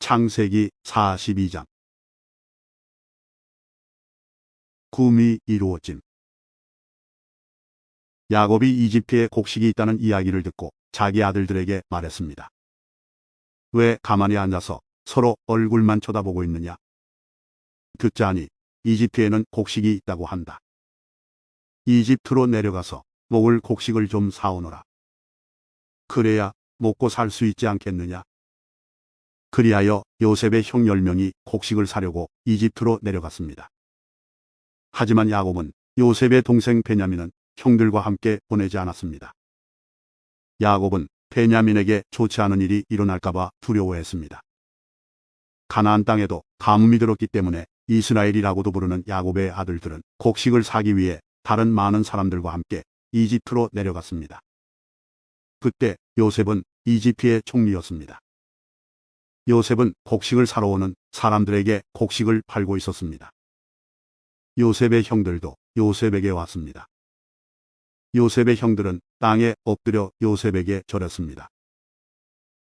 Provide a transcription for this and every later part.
창세기 42장. 꿈이 이루어짐. 야곱이 이집트에 곡식이 있다는 이야기를 듣고 자기 아들들에게 말했습니다. 왜 가만히 앉아서 서로 얼굴만 쳐다보고 있느냐? 듣자하니 이집트에는 곡식이 있다고 한다. 이집트로 내려가서 먹을 곡식을 좀 사오너라. 그래야 먹고 살 수 있지 않겠느냐? 그리하여 요셉의 형 10명이 곡식을 사려고 이집트로 내려갔습니다. 하지만 야곱은 요셉의 동생 베냐민은 형들과 함께 보내지 않았습니다. 야곱은 베냐민에게 좋지 않은 일이 일어날까봐 두려워했습니다. 가나안 땅에도 가뭄이 들었기 때문에 이스라엘이라고도 부르는 야곱의 아들들은 곡식을 사기 위해 다른 많은 사람들과 함께 이집트로 내려갔습니다. 그때 요셉은 이집트의 총리였습니다. 요셉은 곡식을 사러 오는 사람들에게 곡식을 팔고 있었습니다. 요셉의 형들도 요셉에게 왔습니다. 요셉의 형들은 땅에 엎드려 요셉에게 절했습니다.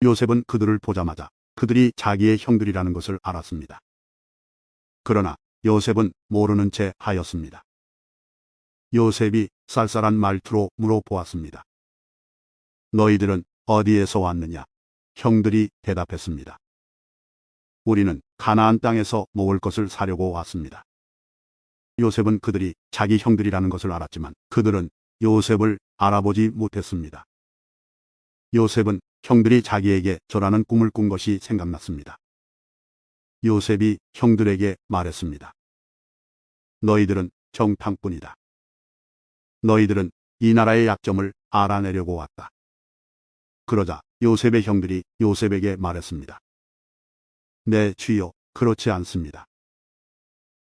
요셉은 그들을 보자마자 그들이 자기의 형들이라는 것을 알았습니다. 그러나 요셉은 모르는 채 하였습니다. 요셉이 쌀쌀한 말투로 물어보았습니다. 너희들은 어디에서 왔느냐? 형들이 대답했습니다. 우리는 가나안 땅에서 먹을 것을 사려고 왔습니다. 요셉은 그들이 자기 형들이라는 것을 알았지만 그들은 요셉을 알아보지 못했습니다. 요셉은 형들이 자기에게 절하는 꿈을 꾼 것이 생각났습니다. 요셉이 형들에게 말했습니다. 너희들은 정탐꾼이다. 너희들은 이 나라의 약점을 알아내려고 왔다. 그러자 요셉의 형들이 요셉에게 말했습니다. 네, 주여, 그렇지 않습니다.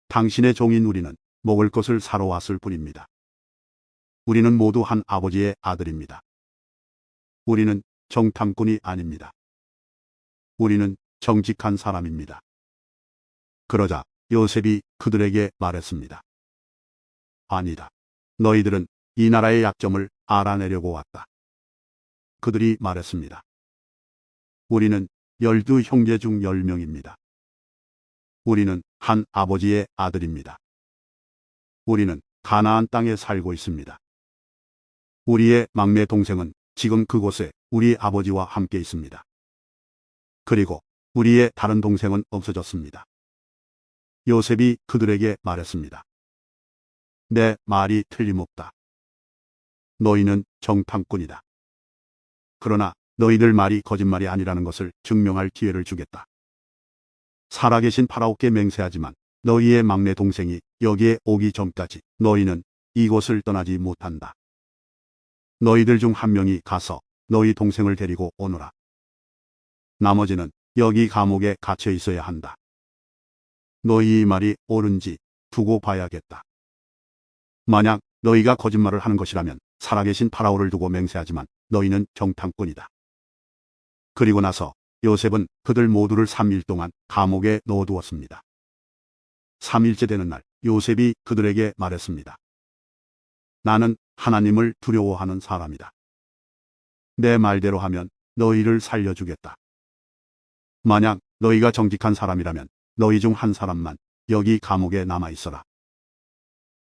당신의 종인 우리는 먹을 것을 사러 왔을 뿐입니다. 우리는 모두 한 아버지의 아들입니다. 우리는 정탐꾼이 아닙니다. 우리는 정직한 사람입니다. 그러자 요셉이 그들에게 말했습니다. 아니다. 너희들은 이 나라의 약점을 알아내려고 왔다. 그들이 말했습니다. 우리는 12 형제 중 10명입니다. 우리는 한 아버지의 아들입니다. 우리는 가나안 땅에 살고 있습니다. 우리의 막내 동생은 지금 그곳에 우리 아버지와 함께 있습니다. 그리고 우리의 다른 동생은 없어졌습니다. 요셉이 그들에게 말했습니다. 내 말이 틀림없다. 너희는 정탐꾼이다. 그러나 너희들 말이 거짓말이 아니라는 것을 증명할 기회를 주겠다. 살아계신 파라오께 맹세하지만 너희의 막내 동생이 여기에 오기 전까지 너희는 이곳을 떠나지 못한다. 너희들 중 한 명이 가서 너희 동생을 데리고 오너라. 나머지는 여기 감옥에 갇혀 있어야 한다. 너희의 말이 옳은지 두고 봐야겠다. 만약 너희가 거짓말을 하는 것이라면 살아계신 파라오를 두고 맹세하지만 너희는 정탐꾼이다. 그리고 나서 요셉은 그들 모두를 3일 동안 감옥에 넣어두었습니다. 3일째 되는 날 요셉이 그들에게 말했습니다. 나는 하나님을 두려워하는 사람이다. 내 말대로 하면 너희를 살려주겠다. 만약 너희가 정직한 사람이라면 너희 중 한 사람만 여기 감옥에 남아있어라.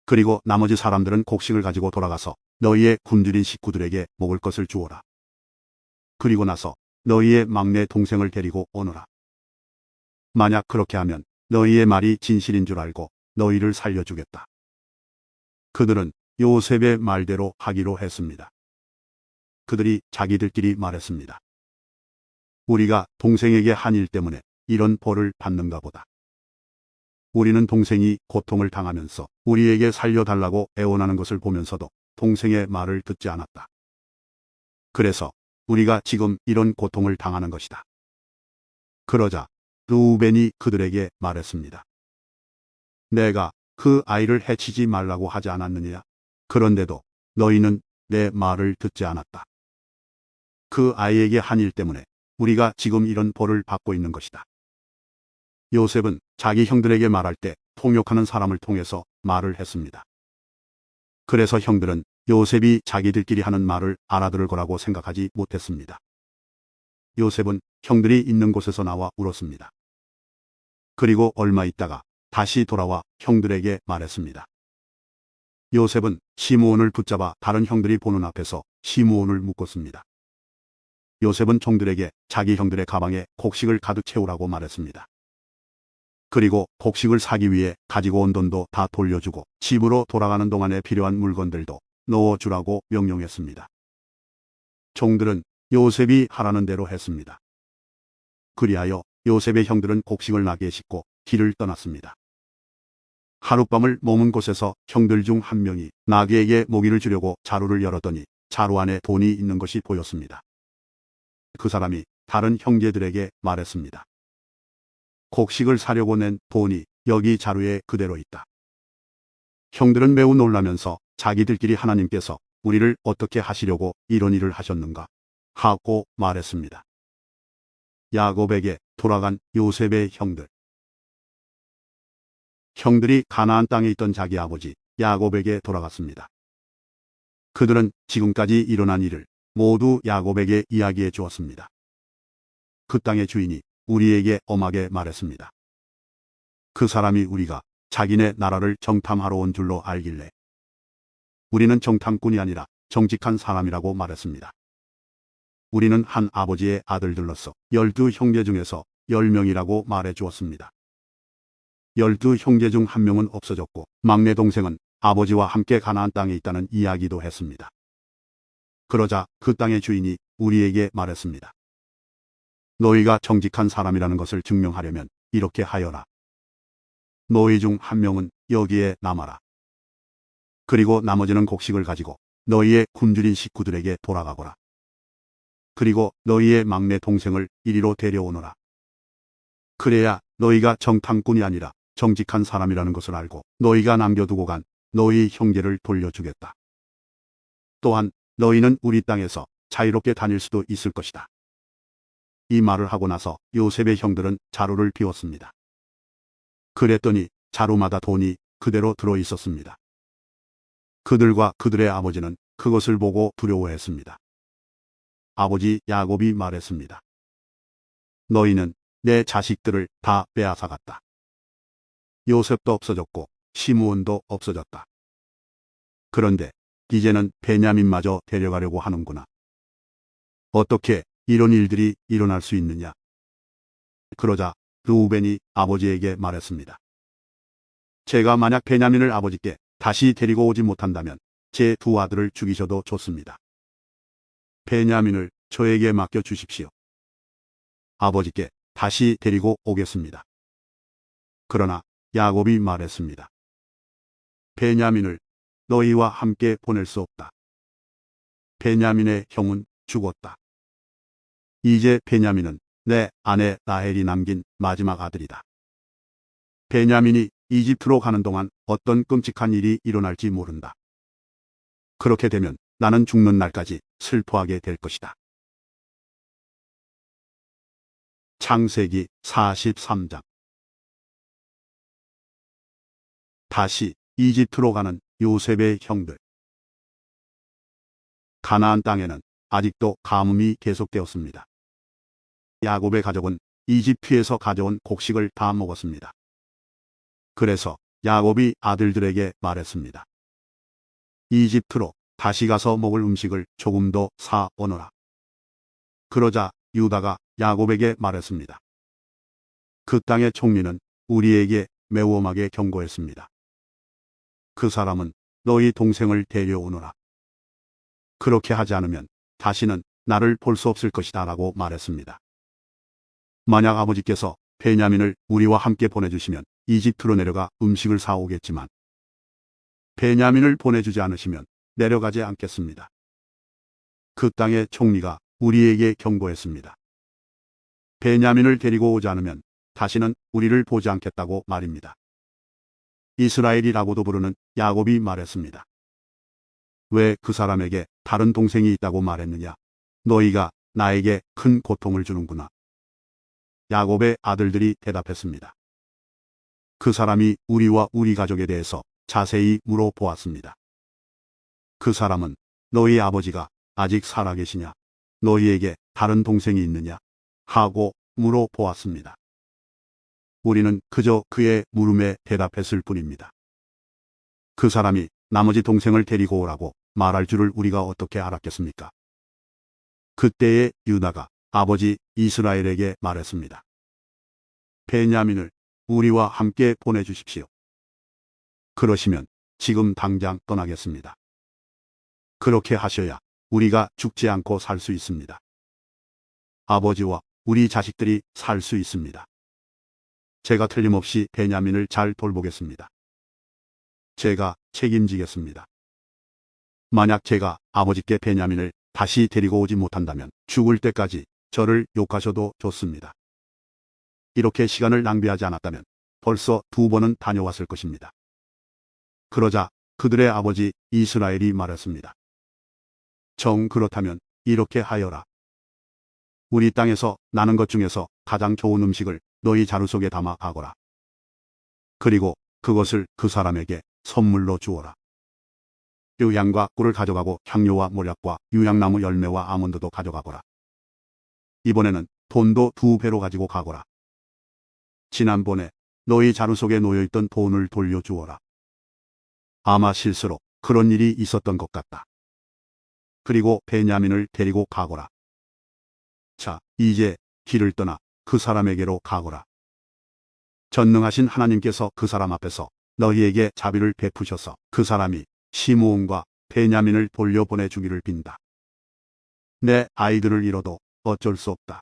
그리고 나머지 사람들은 곡식을 가지고 돌아가서 너희의 굶주린 식구들에게 먹을 것을 주어라. 그리고 나서 너희의 막내 동생을 데리고 오너라. 만약 그렇게 하면 너희의 말이 진실인 줄 알고 너희를 살려주겠다. 그들은 요셉의 말대로 하기로 했습니다. 그들이 자기들끼리 말했습니다. 우리가 동생에게 한 일 때문에 이런 벌을 받는가 보다. 우리는 동생이 고통을 당하면서 우리에게 살려달라고 애원하는 것을 보면서도 동생의 말을 듣지 않았다. 그래서 우리가 지금 이런 고통을 당하는 것이다. 그러자 르우벤이 그들에게 말했습니다. 내가 그 아이를 해치지 말라고 하지 않았느냐? 그런데도 너희는 내 말을 듣지 않았다. 그 아이에게 한 일 때문에 우리가 지금 이런 벌을 받고 있는 것이다. 요셉은 자기 형들에게 말할 때 통역하는 사람을 통해서 말을 했습니다. 그래서 형들은 요셉이 자기들끼리 하는 말을 알아들을 거라고 생각하지 못했습니다. 요셉은 형들이 있는 곳에서 나와 울었습니다. 그리고 얼마 있다가 다시 돌아와 형들에게 말했습니다. 요셉은 시므온을 붙잡아 다른 형들이 보는 앞에서 시므온을 묶었습니다. 요셉은 종들에게 자기 형들의 가방에 곡식을 가득 채우라고 말했습니다. 그리고 곡식을 사기 위해 가지고 온 돈도 다 돌려주고 집으로 돌아가는 동안에 필요한 물건들도 넣어주라고 명령했습니다. 종들은 요셉이 하라는 대로 했습니다. 그리하여 요셉의 형들은 곡식을 나귀에 싣고 길을 떠났습니다. 하룻밤을 머문 곳에서 형들 중 한 명이 나귀에게 모기를 주려고 자루를 열었더니 자루 안에 돈이 있는 것이 보였습니다. 그 사람이 다른 형제들에게 말했습니다. 곡식을 사려고 낸 돈이 여기 자루에 그대로 있다. 형들은 매우 놀라면서 자기들끼리 하나님께서 우리를 어떻게 하시려고 이런 일을 하셨는가 하고 말했습니다. 야곱에게 돌아간 요셉의 형들. 형들이 가나안 땅에 있던 자기 아버지 야곱에게 돌아갔습니다. 그들은 지금까지 일어난 일을 모두 야곱에게 이야기해 주었습니다. 그 땅의 주인이 우리에게 엄하게 말했습니다. 그 사람이 우리가 자기네 나라를 정탐하러 온 줄로 알길래 우리는 정탐꾼이 아니라 정직한 사람이라고 말했습니다. 우리는 한 아버지의 아들들로서 12 형제 중에서 10명이라고 말해 주었습니다. 12 형제 중 한 명은 없어졌고 막내 동생은 아버지와 함께 가나안 땅에 있다는 이야기도 했습니다. 그러자 그 땅의 주인이 우리에게 말했습니다. 너희가 정직한 사람이라는 것을 증명하려면 이렇게 하여라. 너희 중 한 명은 여기에 남아라. 그리고 나머지는 곡식을 가지고 너희의 굶주린 식구들에게 돌아가거라. 그리고 너희의 막내 동생을 이리로 데려오너라. 그래야 너희가 정탐꾼이 아니라 정직한 사람이라는 것을 알고 너희가 남겨두고 간 너희 형제를 돌려주겠다. 또한 너희는 우리 땅에서 자유롭게 다닐 수도 있을 것이다. 이 말을 하고 나서 요셉의 형들은 자루를 비웠습니다. 그랬더니 자루마다 돈이 그대로 들어 있었습니다. 그들과 그들의 아버지는 그것을 보고 두려워했습니다. 아버지 야곱이 말했습니다. 너희는 내 자식들을 다 빼앗아갔다. 요셉도 없어졌고 시므온도 없어졌다. 그런데 이제는 베냐민마저 데려가려고 하는구나. 어떻게 이런 일들이 일어날 수 있느냐? 그러자 르우벤이 아버지에게 말했습니다. 제가 만약 베냐민을 아버지께 다시 데리고 오지 못한다면 제 두 아들을 죽이셔도 좋습니다. 베냐민을 저에게 맡겨 주십시오. 아버지께 다시 데리고 오겠습니다. 그러나 야곱이 말했습니다. 베냐민을 너희와 함께 보낼 수 없다. 베냐민의 형은 죽었다. 이제 베냐민은 내 아내 라헬이 남긴 마지막 아들이다. 베냐민이 이집트로 가는 동안 어떤 끔찍한 일이 일어날지 모른다. 그렇게 되면 나는 죽는 날까지 슬퍼하게 될 것이다. 창세기 43장. 다시 이집트로 가는 요셉의 형들. 가나안 땅에는 아직도 가뭄이 계속되었습니다. 야곱의 가족은 이집트에서 가져온 곡식을 다 먹었습니다. 그래서 야곱이 아들들에게 말했습니다. 이집트로 다시 가서 먹을 음식을 조금 더 사 오너라. 그러자 유다가 야곱에게 말했습니다. 그 땅의 총리는 우리에게 매우 엄하게 경고했습니다. 그 사람은 너희 동생을 데려오너라. 그렇게 하지 않으면 다시는 나를 볼 수 없을 것이다 라고 말했습니다. 만약 아버지께서 베냐민을 우리와 함께 보내주시면 이집트로 내려가 음식을 사오겠지만 베냐민을 보내주지 않으시면 내려가지 않겠습니다. 그 땅의 총리가 우리에게 경고했습니다. 베냐민을 데리고 오지 않으면 다시는 우리를 보지 않겠다고 말입니다. 이스라엘이라고도 부르는 야곱이 말했습니다. 왜 그 사람에게 다른 동생이 있다고 말했느냐? 너희가 나에게 큰 고통을 주는구나. 야곱의 아들들이 대답했습니다. 그 사람이 우리와 우리 가족에 대해서 자세히 물어보았습니다. 그 사람은 너희 아버지가 아직 살아계시냐? 너희에게 다른 동생이 있느냐? 하고 물어보았습니다. 우리는 그저 그의 물음에 대답했을 뿐입니다. 그 사람이 나머지 동생을 데리고 오라고 말할 줄을 우리가 어떻게 알았겠습니까? 그때에 유다가 아버지 이스라엘에게 말했습니다. 베냐민을 우리와 함께 보내주십시오. 그러시면 지금 당장 떠나겠습니다. 그렇게 하셔야 우리가 죽지 않고 살 수 있습니다. 아버지와 우리 자식들이 살 수 있습니다. 제가 틀림없이 베냐민을 잘 돌보겠습니다. 제가 책임지겠습니다. 만약 제가 아버지께 베냐민을 다시 데리고 오지 못한다면 죽을 때까지 저를 욕하셔도 좋습니다. 이렇게 시간을 낭비하지 않았다면 벌써 2번은 다녀왔을 것입니다. 그러자 그들의 아버지 이스라엘이 말했습니다. 정 그렇다면 이렇게 하여라. 우리 땅에서 나는 것 중에서 가장 좋은 음식을 너희 자루 속에 담아 가거라. 그리고 그것을 그 사람에게 선물로 주어라. 양과 꿀을 가져가고 향료와 몰약과 유향나무 열매와 아몬드도 가져가거라. 이번에는 돈도 2배로 가지고 가거라. 지난번에 너희 자루 속에 놓여있던 돈을 돌려주어라. 아마 실수로 그런 일이 있었던 것 같다. 그리고 베냐민을 데리고 가거라. 자, 이제 길을 떠나 그 사람에게로 가거라. 전능하신 하나님께서 그 사람 앞에서 너희에게 자비를 베푸셔서 그 사람이 시므온과 베냐민을 돌려보내주기를 빈다. 내 아이들을 잃어도 어쩔 수 없다.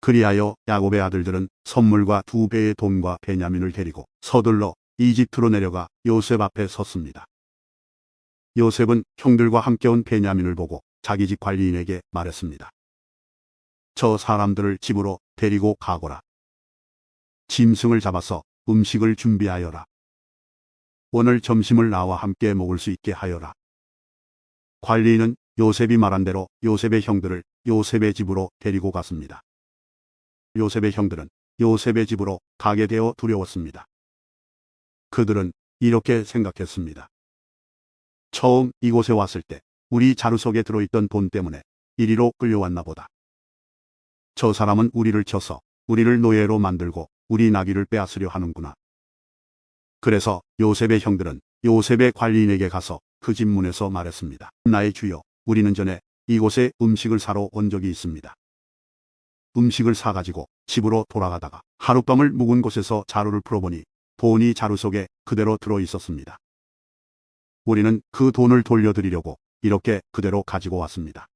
그리하여 야곱의 아들들은 선물과 2배의 돈과 베냐민을 데리고 서둘러 이집트로 내려가 요셉 앞에 섰습니다. 요셉은 형들과 함께 온 베냐민을 보고 자기 집 관리인에게 말했습니다. 저 사람들을 집으로 데리고 가거라. 짐승을 잡아서 음식을 준비하여라. 오늘 점심을 나와 함께 먹을 수 있게 하여라. 관리인은 요셉이 말한 대로 요셉의 형들을 요셉의 집으로 데리고 갔습니다. 요셉의 형들은 요셉의 집으로 가게 되어 두려웠습니다. 그들은 이렇게 생각했습니다. 처음 이곳에 왔을 때 우리 자루 속에 들어있던 돈 때문에 이리로 끌려왔나 보다. 저 사람은 우리를 쳐서 우리를 노예로 만들고 우리 나귀를 빼앗으려 하는구나. 그래서 요셉의 형들은 요셉의 관리인에게 가서 그 집 문에서 말했습니다. 나의 주여, 우리는 전에 이곳에 음식을 사러 온 적이 있습니다. 음식을 사가지고 집으로 돌아가다가 하룻밤을 묵은 곳에서 자루를 풀어보니 돈이 자루 속에 그대로 들어있었습니다. 우리는 그 돈을 돌려드리려고 이렇게 그대로 가지고 왔습니다.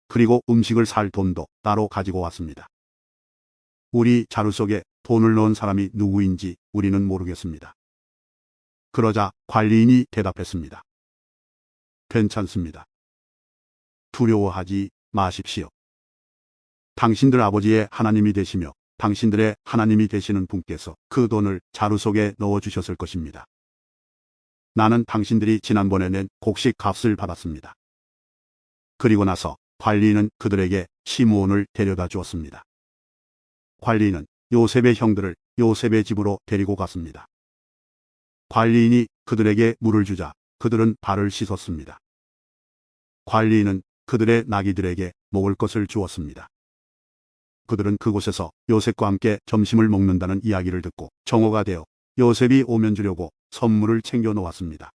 그리고 음식을 살 돈도 따로 가지고 왔습니다. 우리 자루 속에 돈을 넣은 사람이 누구인지 우리는 모르겠습니다. 그러자 관리인이 대답했습니다. 괜찮습니다. 두려워하지 마십시오. 당신들 아버지의 하나님이 되시며 당신들의 하나님이 되시는 분께서 그 돈을 자루 속에 넣어주셨을 것입니다. 나는 당신들이 지난번에 낸 곡식 값을 받았습니다. 그리고 나서 관리인은 그들에게 시므온을 데려다 주었습니다. 관리인은 요셉의 형들을 요셉의 집으로 데리고 갔습니다. 관리인이 그들에게 물을 주자 그들은 발을 씻었습니다. 관리인은 그들의 나귀들에게 먹을 것을 주었습니다. 그들은 그곳에서 요셉과 함께 점심을 먹는다는 이야기를 듣고 정오가 되어 요셉이 오면 주려고 선물을 챙겨 놓았습니다.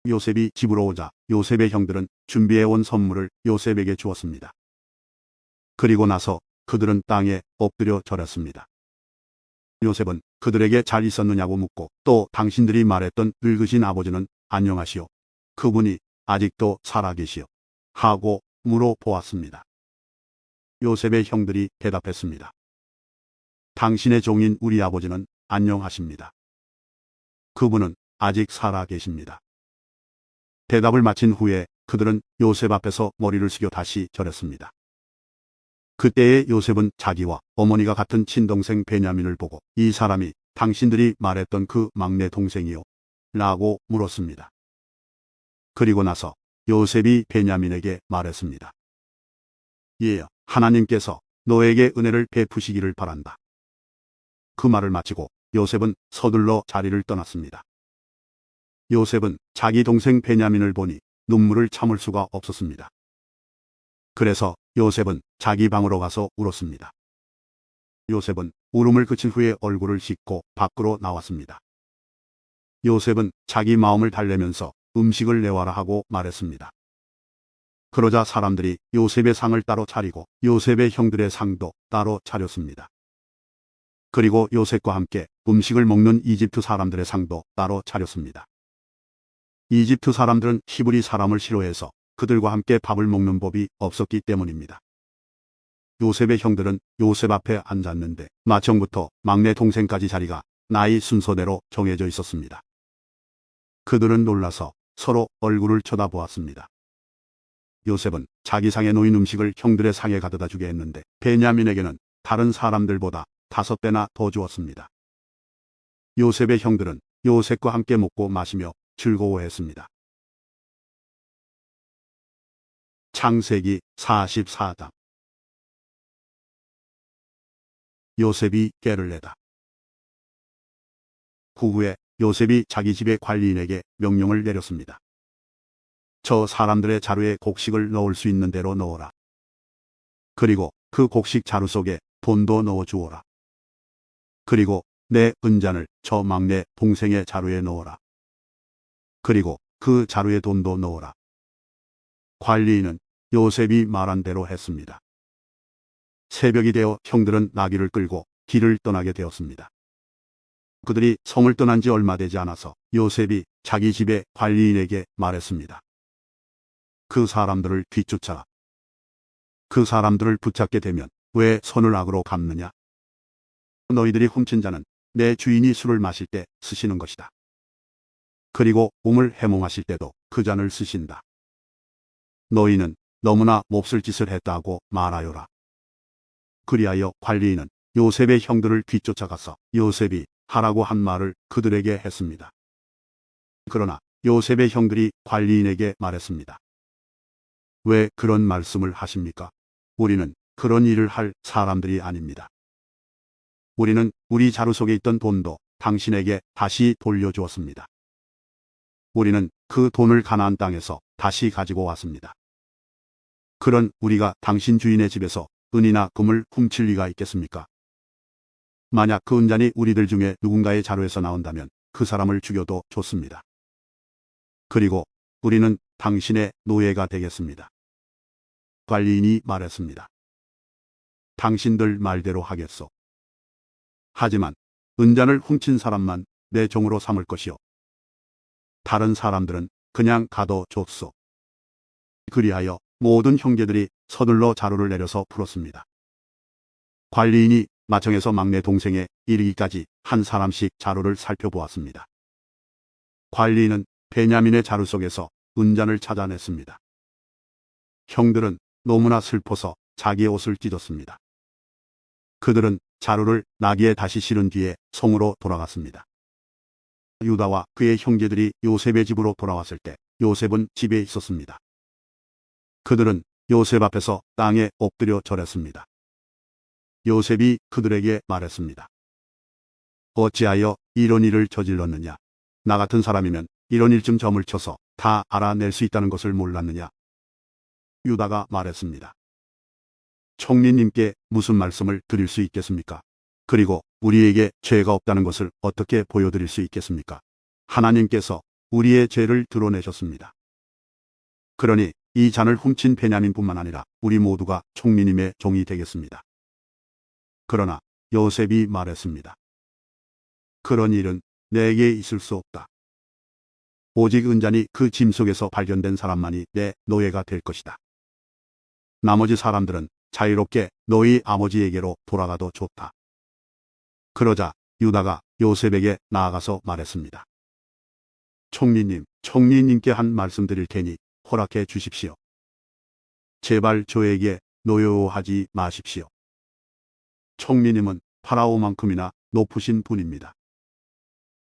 요셉이 집으로 오자 요셉의 형들은 준비해온 선물을 요셉에게 주었습니다. 그리고 나서 그들은 땅에 엎드려 절했습니다. 요셉은 그들에게 잘 있었느냐고 묻고 또 당신들이 말했던 늙으신 아버지는 안녕하시오. 그분이 아직도 살아계시오. 하고 물어보았습니다. 요셉의 형들이 대답했습니다. 당신의 종인 우리 아버지는 안녕하십니다. 그분은 아직 살아계십니다. 대답을 마친 후에 그들은 요셉 앞에서 머리를 숙여 다시 절했습니다. 그때에 요셉은 자기와 어머니가 같은 친동생 베냐민을 보고 이 사람이 당신들이 말했던 그 막내 동생이요? 라고 물었습니다. 그리고 나서 요셉이 베냐민에게 말했습니다. 얘야, 하나님께서 너에게 은혜를 베푸시기를 바란다. 그 말을 마치고 요셉은 서둘러 자리를 떠났습니다. 요셉은 자기 동생 베냐민을 보니 눈물을 참을 수가 없었습니다. 그래서 요셉은 자기 방으로 가서 울었습니다. 요셉은 울음을 그친 후에 얼굴을 씻고 밖으로 나왔습니다. 요셉은 자기 마음을 달래면서 음식을 내와라 하고 말했습니다. 그러자 사람들이 요셉의 상을 따로 차리고 요셉의 형들의 상도 따로 차렸습니다. 그리고 요셉과 함께 음식을 먹는 이집트 사람들의 상도 따로 차렸습니다. 이집트 사람들은 히브리 사람을 싫어해서 그들과 함께 밥을 먹는 법이 없었기 때문입니다. 요셉의 형들은 요셉 앞에 앉았는데 맏형부터 막내 동생까지 자리가 나이 순서대로 정해져 있었습니다. 그들은 놀라서 서로 얼굴을 쳐다보았습니다. 요셉은 자기 상에 놓인 음식을 형들의 상에 가져다 주게 했는데 베냐민에게는 다른 사람들보다 5배나 더 주었습니다. 요셉의 형들은 요셉과 함께 먹고 마시며 즐거워했습니다. 창세기 44장. 요셉이 꾀를 내다. 그 후에 요셉이 자기 집의 관리인에게 명령을 내렸습니다. 저 사람들의 자루에 곡식을 넣을 수 있는 대로 넣어라. 그리고 그 곡식 자루 속에 돈도 넣어 주어라. 그리고 내 은잔을 저 막내 동생의 자루에 넣어라. 그리고 그 자루에 돈도 넣어라. 관리인은 요셉이 말한 대로 했습니다. 새벽이 되어 형들은 나귀를 끌고 길을 떠나게 되었습니다. 그들이 성을 떠난 지 얼마 되지 않아서 요셉이 자기 집의 관리인에게 말했습니다. 그 사람들을 뒤쫓아라. 그 사람들을 붙잡게 되면 왜 손을 악으로 갚느냐? 너희들이 훔친 자는 내 주인이 술을 마실 때 쓰시는 것이다. 그리고 um을 해몽하실 때도 그 잔을 쓰신다. 너희는 너무나 몹쓸 짓을 했다고 말하여라. 그리하여 관리인은 요셉의 형들을 뒤쫓아가서 요셉이 하라고 한 말을 그들에게 했습니다. 그러나 요셉의 형들이 관리인에게 말했습니다. 왜 그런 말씀을 하십니까? 우리는 그런 일을 할 사람들이 아닙니다. 우리는 우리 자루 속에 있던 돈도 당신에게 다시 돌려주었습니다. 우리는 그 돈을 가나안 땅에서 다시 가지고 왔습니다. 그런 우리가 당신 주인의 집에서 은이나 금을 훔칠 리가 있겠습니까? 만약 그 은잔이 우리들 중에 누군가의 자루에서 나온다면 그 사람을 죽여도 좋습니다. 그리고 우리는 당신의 노예가 되겠습니다. 관리인이 말했습니다. 당신들 말대로 하겠소. 하지만 은잔을 훔친 사람만 내 종으로 삼을 것이요. 다른 사람들은 그냥 가도 좋소. 그리하여 모든 형제들이 서둘러 자루를 내려서 풀었습니다. 관리인이 마청에서 막내 동생에 이르기까지 한 사람씩 자루를 살펴보았습니다. 관리인은 베냐민의 자루 속에서 은잔을 찾아냈습니다. 형들은 너무나 슬퍼서 자기의 옷을 찢었습니다. 그들은 자루를 나귀에 다시 실은 뒤에 성으로 돌아갔습니다. 유다와 그의 형제들이 요셉의 집으로 돌아왔을 때 요셉은 집에 있었습니다. 그들은 요셉 앞에서 땅에 엎드려 절했습니다. 요셉이 그들에게 말했습니다. 어찌하여 이런 일을 저질렀느냐? 나 같은 사람이면 이런 일쯤 점을 쳐서 다 알아낼 수 있다는 것을 몰랐느냐? 유다가 말했습니다. 총리님께 무슨 말씀을 드릴 수 있겠습니까? 그리고 우리에게 죄가 없다는 것을 어떻게 보여드릴 수 있겠습니까? 하나님께서 우리의 죄를 드러내셨습니다. 그러니 이 잔을 훔친 베냐민뿐만 아니라 우리 모두가 총리님의 종이 되겠습니다. 그러나 요셉이 말했습니다. 그런 일은 내게 있을 수 없다. 오직 은잔이 그 짐 속에서 발견된 사람만이 내 노예가 될 것이다. 나머지 사람들은 자유롭게 너희 아버지에게로 돌아가도 좋다. 그러자 유다가 요셉에게 나아가서 말했습니다. 총리님, 총리님께 한 말씀 드릴 테니 허락해 주십시오. 제발 저에게 노여워하지 마십시오. 총리님은 파라오만큼이나 높으신 분입니다.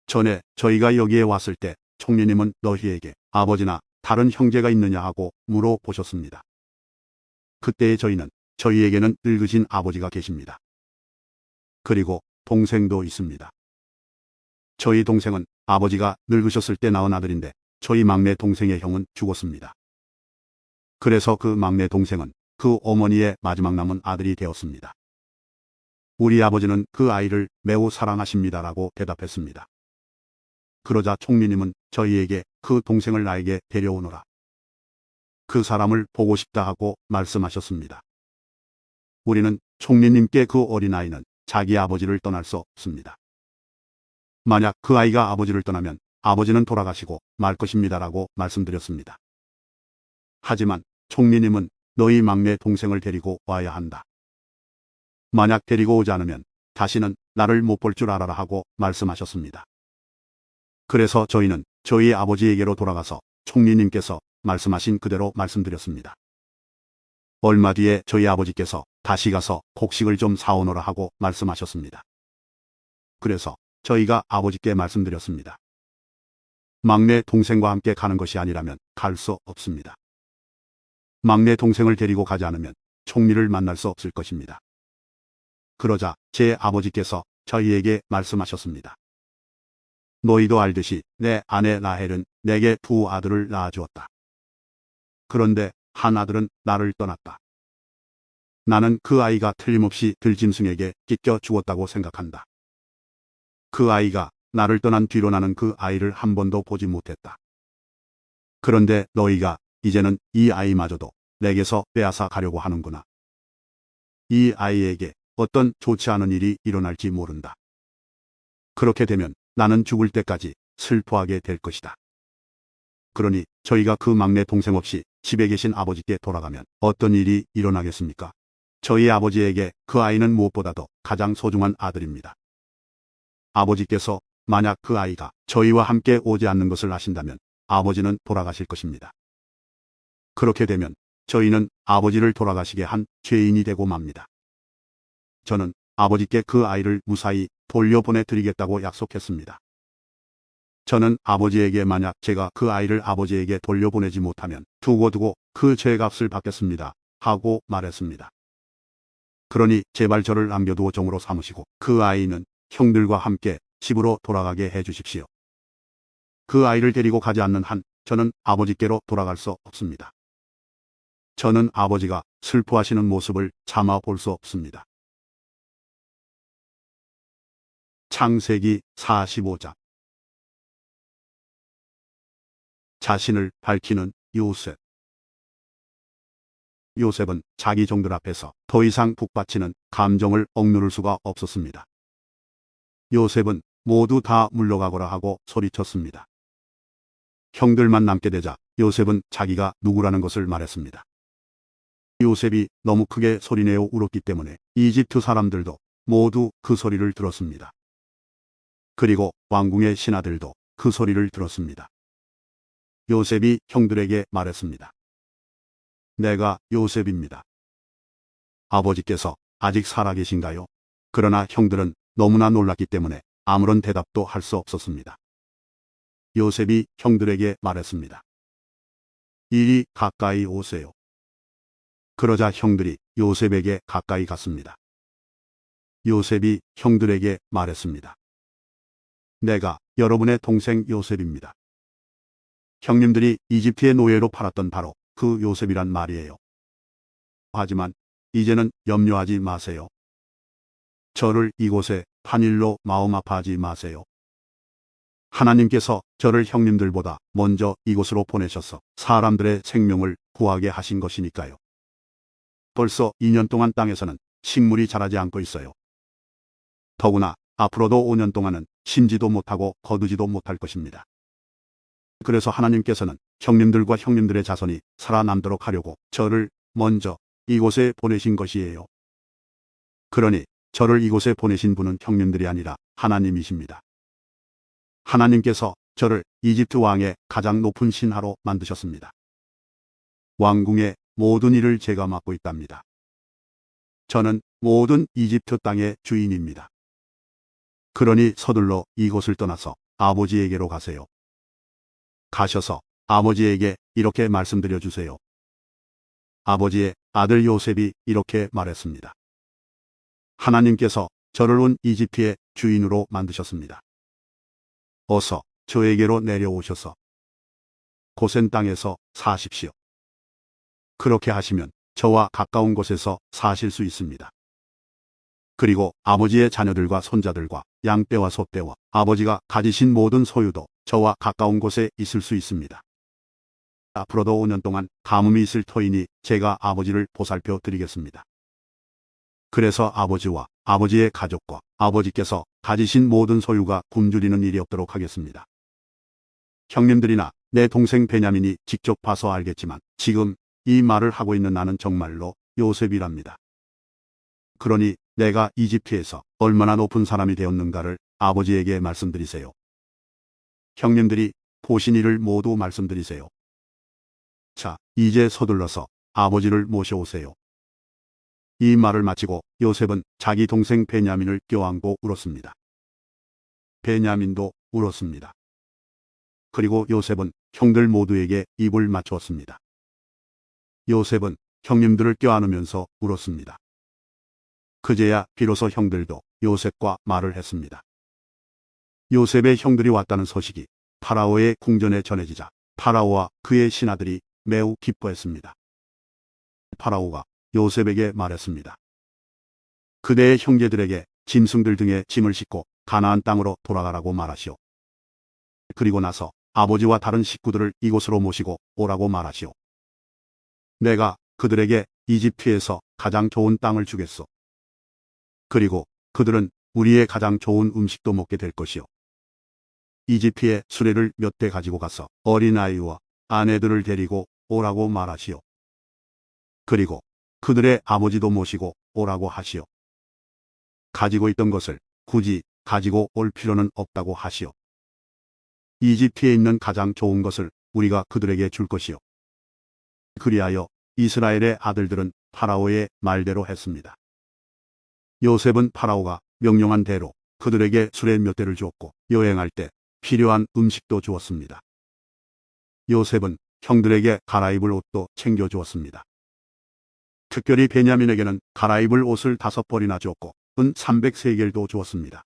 전에 저희가 여기에 왔을 때 총리님은 너희에게 아버지나 다른 형제가 있느냐 하고 물어보셨습니다. 그때의 저희에게는 늙으신 아버지가 계십니다. 그리고 동생도 있습니다. 저희 동생은 아버지가 늙으셨을 때 낳은 아들인데 저희 막내 동생의 형은 죽었습니다. 그래서 그 막내 동생은 그 어머니의 마지막 남은 아들이 되었습니다. 우리 아버지는 그 아이를 매우 사랑하십니다라고 대답했습니다. 그러자 총리님은 저희에게 그 동생을 나에게 데려오너라. 그 사람을 보고 싶다 하고 말씀하셨습니다. 우리는 총리님께 그 어린아이는 자기 아버지를 떠날 수 없습니다. 만약 그 아이가 아버지를 떠나면 아버지는 돌아가시고 말 것입니다라고 말씀드렸습니다. 하지만 총리님은 너희 막내 동생을 데리고 와야 한다. 만약 데리고 오지 않으면 다시는 나를 못 볼 줄 알아라 하고 말씀하셨습니다. 그래서 저희는 저희 아버지에게로 돌아가서 총리님께서 말씀하신 그대로 말씀드렸습니다. 얼마 뒤에 저희 아버지께서 다시 가서 곡식을 좀 사오너라 하고 말씀하셨습니다. 그래서 저희가 아버지께 말씀드렸습니다. 막내 동생과 함께 가는 것이 아니라면 갈 수 없습니다. 막내 동생을 데리고 가지 않으면 총리를 만날 수 없을 것입니다. 그러자 제 아버지께서 저희에게 말씀하셨습니다. 너희도 알듯이 내 아내 라헬은 내게 두 아들을 낳아주었다. 그런데 한 아들은 나를 떠났다. 나는 그 아이가 틀림없이 들짐승에게 찢겨 죽었다고 생각한다. 그 아이가 나를 떠난 뒤로 나는 그 아이를 한 번도 보지 못했다. 그런데 너희가 이제는 이 아이마저도 내게서 빼앗아 가려고 하는구나. 이 아이에게 어떤 좋지 않은 일이 일어날지 모른다. 그렇게 되면 나는 죽을 때까지 슬퍼하게 될 것이다. 그러니 저희가 그 막내 동생 없이 집에 계신 아버지께 돌아가면 어떤 일이 일어나겠습니까? 저희 아버지에게 그 아이는 무엇보다도 가장 소중한 아들입니다. 아버지께서 만약 그 아이가 저희와 함께 오지 않는 것을 아신다면 아버지는 돌아가실 것입니다. 그렇게 되면 저희는 아버지를 돌아가시게 한 죄인이 되고 맙니다. 저는 아버지께 그 아이를 무사히 돌려보내드리겠다고 약속했습니다. 저는 아버지에게 만약 제가 그 아이를 아버지에게 돌려보내지 못하면 두고두고 그 죄값을 받겠습니다. 하고 말했습니다. 그러니 제발 저를 남겨두어 종으로 삼으시고 그 아이는 형들과 함께 집으로 돌아가게 해주십시오. 그 아이를 데리고 가지 않는 한 저는 아버지께로 돌아갈 수 없습니다. 저는 아버지가 슬퍼하시는 모습을 참아 볼 수 없습니다. 창세기 45장. 자신을 밝히는 요셉. 요셉은 자기 종들 앞에서 더 이상 북받치는 감정을 억누를 수가 없었습니다. 요셉은 모두 다 물러가거라 하고 소리쳤습니다. 형들만 남게 되자 요셉은 자기가 누구라는 것을 말했습니다. 요셉이 너무 크게 소리내어 울었기 때문에 이집트 사람들도 모두 그 소리를 들었습니다. 그리고 왕궁의 신하들도 그 소리를 들었습니다. 요셉이 형들에게 말했습니다. 내가 요셉입니다. 아버지께서 아직 살아계신가요? 그러나 형들은 너무나 놀랐기 때문에 아무런 대답도 할 수 없었습니다. 요셉이 형들에게 말했습니다. 이리 가까이 오세요. 그러자 형들이 요셉에게 가까이 갔습니다. 요셉이 형들에게 말했습니다. 내가 여러분의 동생 요셉입니다. 형님들이 이집트의 노예로 팔았던 바로 그 요셉이란 말이에요. 하지만 이제는 염려하지 마세요. 저를 이곳에 판일로 마음 아파하지 마세요. 하나님께서 저를 형님들보다 먼저 이곳으로 보내셔서 사람들의 생명을 구하게 하신 것이니까요. 벌써 2년 동안 땅에서는 식물이 자라지 않고 있어요. 더구나 앞으로도 5년 동안은 심지도 못하고 거두지도 못할 것입니다. 그래서 하나님께서는 형님들과 형님들의 자손이 살아남도록 하려고 저를 먼저 이곳에 보내신 것이에요. 그러니 저를 이곳에 보내신 분은 형님들이 아니라 하나님이십니다. 하나님께서 저를 이집트 왕의 가장 높은 신하로 만드셨습니다. 왕궁의 모든 일을 제가 맡고 있답니다. 저는 모든 이집트 땅의 주인입니다. 그러니 서둘러 이곳을 떠나서 아버지에게로 가세요. 가셔서 아버지에게 이렇게 말씀드려 주세요. 아버지의 아들 요셉이 이렇게 말했습니다. 하나님께서 저를 온 이집트의 주인으로 만드셨습니다. 어서 저에게로 내려오셔서 고센 땅에서 사십시오. 그렇게 하시면 저와 가까운 곳에서 사실 수 있습니다. 그리고 아버지의 자녀들과 손자들과 양떼와 소떼와 아버지가 가지신 모든 소유도 저와 가까운 곳에 있을 수 있습니다. 앞으로도 5년 동안 가뭄이 있을 터이니 제가 아버지를 보살펴 드리겠습니다. 그래서 아버지와 아버지의 가족과 아버지께서 가지신 모든 소유가 굶주리는 일이 없도록 하겠습니다. 형님들이나 내 동생 베냐민이 직접 봐서 알겠지만 지금 이 말을 하고 있는 나는 정말로 요셉이랍니다. 그러니 내가 이집트에서 얼마나 높은 사람이 되었는가를 아버지에게 말씀드리세요. 형님들이 보신 일을 모두 말씀드리세요. 자, 이제 서둘러서 아버지를 모셔오세요. 이 말을 마치고 요셉은 자기 동생 베냐민을 껴안고 울었습니다. 베냐민도 울었습니다. 그리고 요셉은 형들 모두에게 입을 맞추었습니다. 요셉은 형님들을 껴안으면서 울었습니다. 그제야 비로소 형들도 요셉과 말을 했습니다. 요셉의 형들이 왔다는 소식이 파라오의 궁전에 전해지자 파라오와 그의 신하들이 매우 기뻐했습니다. 파라오가 요셉에게 말했습니다. 그대의 형제들에게 짐승들 등의 짐을 싣고 가나안 땅으로 돌아가라고 말하시오. 그리고 나서 아버지와 다른 식구들을 이곳으로 모시고 오라고 말하시오. 내가 그들에게 이집트에서 가장 좋은 땅을 주겠소. 그리고 그들은 우리의 가장 좋은 음식도 먹게 될 것이오. 이집트에 수레를 몇 대 가지고 가서 어린아이와 아내들을 데리고 오라고 말하시오. 그리고 그들의 아버지도 모시고 오라고 하시오. 가지고 있던 것을 굳이 가지고 올 필요는 없다고 하시오. 이집트에 있는 가장 좋은 것을 우리가 그들에게 줄 것이오. 그리하여 이스라엘의 아들들은 파라오의 말대로 했습니다. 요셉은 파라오가 명령한 대로 그들에게 수레 몇 대를 주었고 여행할 때 필요한 음식도 주었습니다. 요셉은 형들에게 갈아입을 옷도 챙겨 주었습니다. 특별히 베냐민에게는 갈아입을 옷을 5벌이나 주었고 은 300세겔도 주었습니다.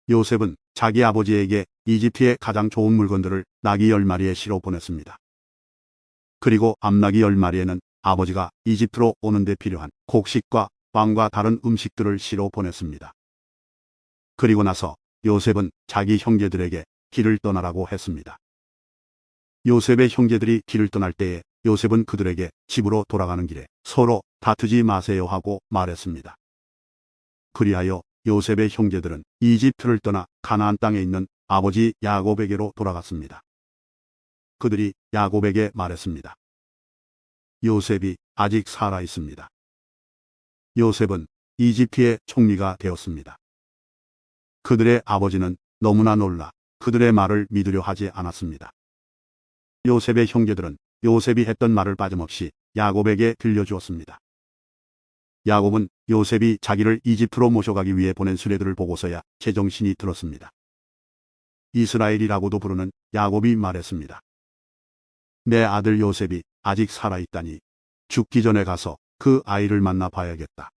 요셉은 자기 아버지에게 이집트의 가장 좋은 물건들을 나귀 10마리에 실어 보냈습니다. 그리고 암나귀 10마리에는 아버지가 이집트로 오는데 필요한 곡식과 빵과 다른 음식들을 실어 보냈습니다. 그리고 나서 요셉은 자기 형제들에게 길을 떠나라고 했습니다. 요셉의 형제들이 길을 떠날 때에 요셉은 그들에게 집으로 돌아가는 길에 서로 다투지 마세요 하고 말했습니다. 그리하여 요셉의 형제들은 이집트를 떠나 가나안 땅에 있는 아버지 야곱에게로 돌아갔습니다. 그들이 야곱에게 말했습니다. 요셉이 아직 살아 있습니다. 요셉은 이집트의 총리가 되었습니다. 그들의 아버지는 너무나 놀라 그들의 말을 믿으려 하지 않았습니다. 요셉의 형제들은 요셉이 했던 말을 빠짐없이 야곱에게 들려주었습니다. 야곱은 요셉이 자기를 이집트로 모셔가기 위해 보낸 수레들을 보고서야 제정신이 들었습니다. 이스라엘이라고도 부르는 야곱이 말했습니다. 내 아들 요셉이 아직 살아있다니 죽기 전에 가서 그 아이를 만나 봐야겠다.